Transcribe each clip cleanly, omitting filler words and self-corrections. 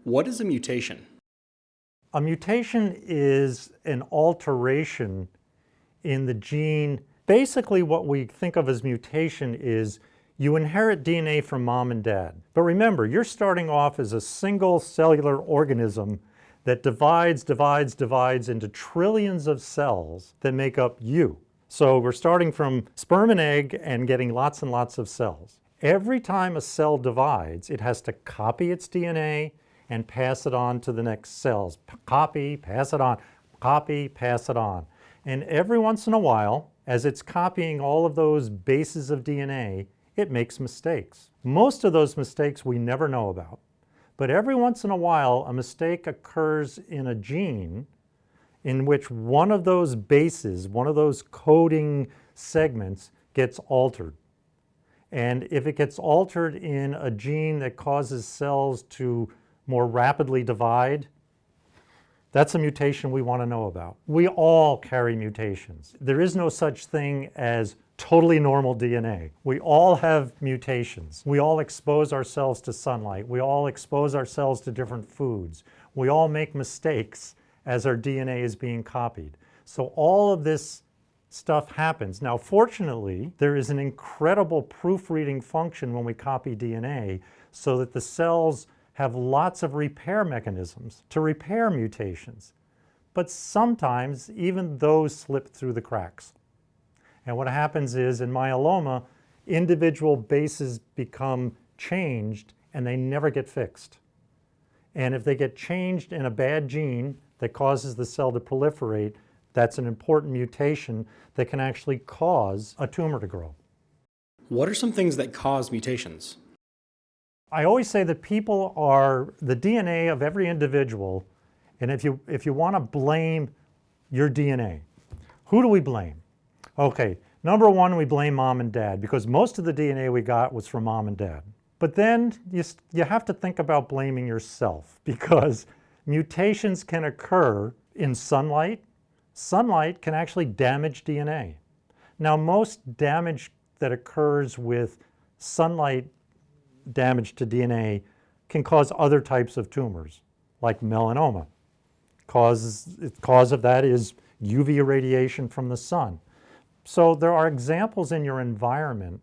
What is a mutation? A mutation is an alteration in the gene. Basically, what we think of as mutation is you inherit DNA from mom and dad. But remember, you're starting off as a single cellular organism that divides into trillions of cells that make up you. So we're starting from sperm and egg and getting lots and lots of cells. Every time a cell divides, it has to copy its DNA and pass it on to the next cells. Copy, pass it on, copy, pass it on. And every once in a while, as it's copying all of those bases of DNA, it makes mistakes. Most of those mistakes we never know about. But every once in a while, a mistake occurs in a gene in which one of those bases, one of those coding segments gets altered. And if it gets altered in a gene that causes cells to more rapidly divide, that's a mutation we want to know about. We all carry mutations. There is no such thing as totally normal DNA. We all have mutations. We all expose ourselves to sunlight. We all expose ourselves to different foods. We all make mistakes as our DNA is being copied. So all of this stuff happens. Now, fortunately, there is an incredible proofreading function when we copy DNA so that the cells have lots of repair mechanisms to repair mutations. But sometimes even those slip through the cracks. And what happens is in myeloma, individual bases become changed and they never get fixed. And if they get changed in a bad gene that causes the cell to proliferate, that's an important mutation that can actually cause a tumor to grow. What are some things that cause mutations? I always say that people are the DNA of every individual, and if you want to blame your DNA, who do we blame? Okay, number one, we blame mom and dad because most of the DNA we got was from mom and dad. But then you have to think about blaming yourself because mutations can occur in sunlight. Sunlight can actually damage DNA. Now, most damage that occurs with sunlight damage to DNA can cause other types of tumors, like melanoma. Cause of that is UV irradiation from the sun. So there are examples in your environment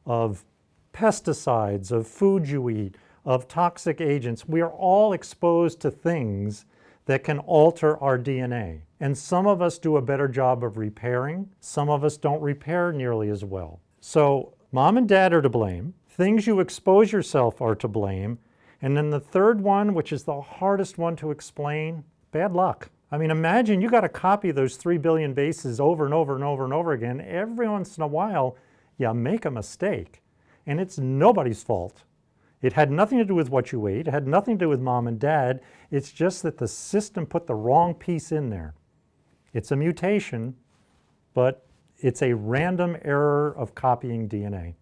of pesticides, of food you eat, of toxic agents. We are all exposed to things that can alter our DNA. And some of us do a better job of repairing. Some of us don't repair nearly as well. So mom and dad are to blame. Things you expose yourself are to blame. And then the third one, which is the hardest one to explain, bad luck. I mean, imagine you got to copy those 3 billion bases over and over and over and over again. Every once in a while, you make a mistake. And it's nobody's fault. It had nothing to do with what you ate. It had nothing to do with mom and dad. It's just that the system put the wrong piece in there. It's a mutation, but it's a random error of copying DNA.